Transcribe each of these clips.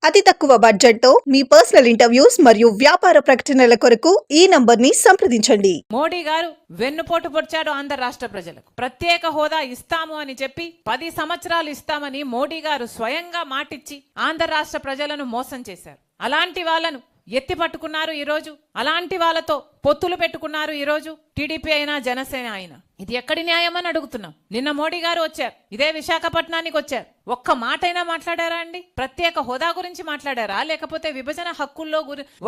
అతి తక్కువ బడ్జెట్తో మీ పర్సనల్ ఇంటర్వ్యూస్ మరియు వ్యాపార ప్రకటనల కొరకు ఈ నంబర్ని సంప్రదించండి. మోడీ గారు వెన్నుపోటు పొడిచాడు ఆంధ్ర రాష్ట్ర ప్రజలకు. ప్రత్యేక హోదా ఇస్తాము అని చెప్పి 10 సంవత్సరాలు ఇస్తామని మోడీ గారు స్వయంగా మాటిచ్చి ఆంధ్ర రాష్ట్ర ప్రజలను మోసం చేశారు. అలాంటి వాళ్ళను ఎత్తి పట్టుకున్నారు ఈరోజు. అలాంటి వాళ్ళతో పొత్తులు పెట్టుకున్నారు ఈరోజు టీడీపీ అయినా జనసేన అయినా. ఇది ఎక్కడి న్యాయం అని అడుగుతున్నాం. నిన్న మోడీ గారు వచ్చారు, ఇదే విశాఖపట్నానికి వచ్చారు. ఒక్క మాటైనా మాట్లాడారా అండి? ప్రత్యేక హోదా గురించి మాట్లాడారా, లేకపోతే విభజన హక్కుల్లో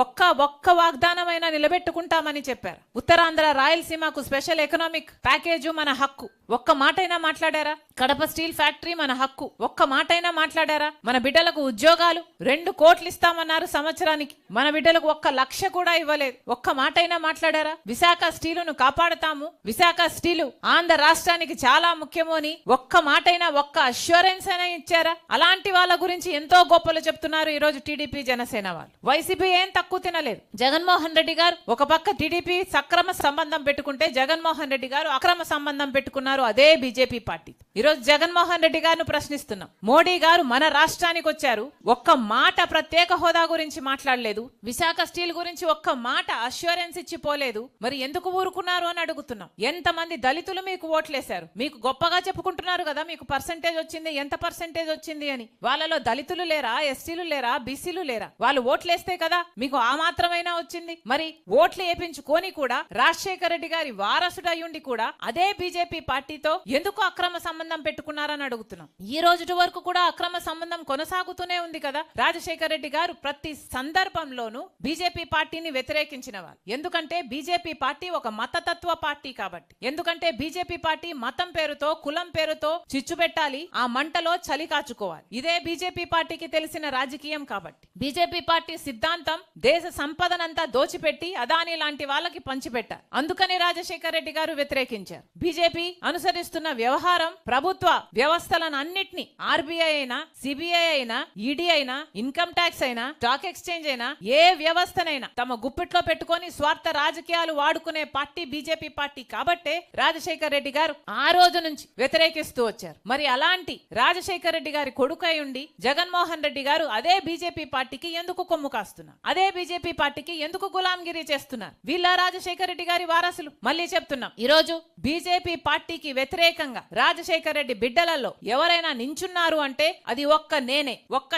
ఒక్క వాగ్దానమైనా నిలబెట్టుకుంటామని చెప్పారు? ఉత్తరాంధ్ర రాయలసీమకు స్పెషల్ ఎకనామిక్ ప్యాకేజు మన హక్కు, ఒక్క మాటైనా మాట్లాడారా? కడప స్టీల్ ఫ్యాక్టరీ మన హక్కు, ఒక్క మాటైనా మాట్లాడారా? మన బిడ్డలకు ఉద్యోగాలు 2 కోట్లు ఇస్తామన్నారు సంవత్సరానికి, మన బిడ్డలకు 1 లక్ష కూడా ఇవ్వలేదు. ఒక్క మాటైనా మాట్లాడారా? విశాఖ స్టీలును కాపాడుతాము, విశాఖ స్టీలు ఆంధ్ర రాష్ట్రానికి చాలా ముఖ్యము అని ఒక్క మాటైనా, ఒక్క అష్యూరెన్స్ అయినా ఇచ్చారా? అలాంటి వాళ్ళ గురించి ఎంతో గొప్పలు చెప్తున్నారు ఈ రోజు టీడీపీ జనసేన వాళ్ళు. వైసీపీ ఏం తక్కువ తినలేదు. జగన్మోహన్ రెడ్డి గారు ఒక పక్క టీడీపీ సక్రమ సంబంధం పెట్టుకుంటే, జగన్మోహన్ రెడ్డి గారు అక్రమ సంబంధం పెట్టుకున్నారు అదే బీజేపీ పార్టీ. ఈ రోజు జగన్మోహన్ రెడ్డి గారిని ప్రశ్నిస్తున్నాం. మోడీ గారు మన రాష్ట్రానికి వచ్చారు, ఒక్క మాట ప్రత్యేక హోదా గురించి మాట్లాడలేదు, విశాఖ స్టీల్ గురించి ఒక్క మాట అష్యూరెన్స్ ఇచ్చి పోలేదు. మరి ఎందుకు ఊరుకున్నారు అని అడుగుతున్నాం. ఎంతమంది దళితులు మీకు ఓట్లేశారు? మీకు గొప్పగా చెప్పుకుంటున్నారు కదా మీకు పర్సెంటేజ్ వచ్చింది, ఎంత పర్సెంటేజ్ వచ్చింది అని. వాళ్ళలో దళితులు లేరా, ఎస్టీలు లేరా, బీసీలు లేరా? వాళ్ళు ఓట్లేస్తే కదా మీకు ఆ మాత్రమైనా వచ్చింది. మరి ఓట్లు వేపించుకొని కూడా రాజశేఖర రెడ్డి గారి వారసుడు అయ్యుండి కూడా అదే బీజేపీ పార్టీతో ఎందుకు అక్రమ సంబంధం పెట్టుకున్నారని అడుగుతున్నాం. ఈ రోజు వరకు కూడా అక్రమ సంబంధం కొనసాగుతూనే ఉంది కదా. రాజశేఖర రెడ్డి గారు ప్రతి సందర్భంలోనూ బీజేపీ పార్టీని వ్యతిరేకించిన వారు. ఎందుకంటే బీజేపీ పార్టీ ఒక మతతత్వ పార్టీ కాబట్టి. ఎందుకంటే బీజేపీ పార్టీ మతం పేరుతో, కులం పేరుతో చిచ్చు పెట్టాలి, ఆ మంటలో చలి కాచుకోవాలి. ఇదే బీజేపీ పార్టీకి తెలిసిన రాజకీయం కాబట్టి. బీజేపీ పార్టీ సిద్ధాంతం దేశ సంపదనంతా దోచిపెట్టి అదాని లాంటి వాళ్ళకి పంచిపెట్టారు. అందుకని రాజశేఖర రెడ్డి గారు వ్యతిరేకించారు. బీజేపీ అనుసరిస్తున్న వ్యవహారం ప్రభుత్వ వ్యవస్థలను అన్నిటినీ, ఆర్బీఐ అయినా, సిబిఐ అయినా, ఈడీ అయినా, ఇన్కమ్ ట్యాక్స్ అయినా, స్టాక్ ఎక్స్చేంజ్ అయినా, ఏ వ్యవస్థనైనా తమ గుప్పిట్లో పెట్టుకొని స్వార్థ రాజకీయాలు వాడుకునే పార్టీ బీజేపీ పార్టీ కాబట్టే రాజశేఖర రెడ్డి గారు ఆ రోజు నుంచి వ్యతిరేకిస్తూ వచ్చారు. మరి అలాంటి రాజశేఖర రెడ్డి గారి కొడుకై ఉండి జగన్మోహన్ రెడ్డి గారు అదే బీజేపీ పార్టీకి ఎందుకు కొమ్ము కాస్తున్నారు? అదే బీజేపీ పార్టీకి ఎందుకు గులాంగిరి చేస్తున్నారు? వీళ్ళ రాజశేఖర రెడ్డి గారి వారసులు. మళ్ళీ చెప్తున్నాం, ఈ రోజు బీజేపీ పార్టీకి వ్యతిరేకంగా రాజశేఖర రెడ్డి బిడ్డలలో ఎవరైనా నించున్నారు అంటే అది నేనే,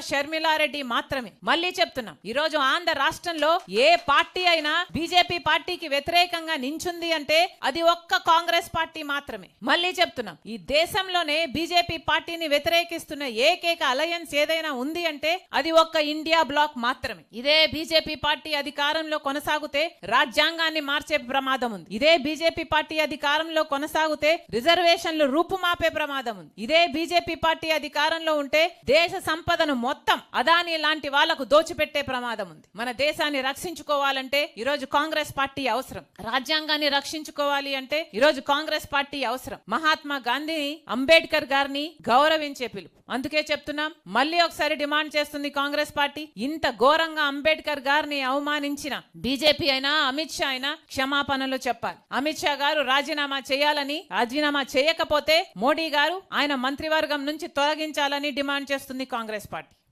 షర్మిలారెడ్డి మాత్రమే. మళ్ళీ చెప్తున్నాం, ఈ రోజు ఆంధ్ర రాష్ట్రంలో ఏ పార్టీ అయినా బీజేపీ పార్టీకి వ్యతిరేకంగా నించుంది అంటే అది కాంగ్రెస్ పార్టీ మాత్రమే. మళ్ళీ చెప్తున్నాం, ఈ దేశంలోనే బీజేపీ పార్టీని వ్యతిరేకిస్తున్న ఏకైక అలయన్స్ ఏదైనా ఉంది అంటే అది ఇండియా బ్లాక్ మాత్రమే. ఇదే బీజేపీ పార్టీ అధికారంలో కొనసాగితే రాజ్యాంగాన్ని మార్చే ప్రమాదం ఉంది. ఇదే బీజేపీ పార్టీ అధికారంలో కొనసాగితే రిజర్వేషన్లు రూపుమాపే ప్రమాదం ఉంది. ఇదే బీజేపీ పార్టీ అధికారంలో ఉంటే దేశ సంపదను మొత్తం అదాని లాంటి వాళ్లకు దోచిపెట్టే ప్రమాదం ఉంది. మన దేశాన్ని రక్షించుకోవాలంటే ఈరోజు కాంగ్రెస్ పార్టీ అవసరం. రాజ్యాంగాన్ని రక్షించుకోవాలి అంటే ఈరోజు కాంగ్రెస్ పార్టీ అవసరం. మహాత్మా గాంధీని, అంబేద్కర్ గారిని గౌరవించే పిలుపు. అందుకే చెప్తున్నాం, మళ్ళీ ఒకసారి డిమాండ్ చేస్తుంది కాంగ్రెస్ పార్టీ. ఇంత ఘోరంగా అంబేద్కర్ గారిని అవమానించిన బీజేపీ అయినా, అమిత్ షా అయినా క్షమాపణలు చెప్పాలి. అమిత్ షా గారు రాజీనామా చేయాలని, రాజీనామా చేయకపోతే మోడీ గారు ఆయన మంత్రివర్గం నుంచి తొలగించాలని డిమాండ్ చేస్తుంది కాంగ్రెస్ పార్టీ.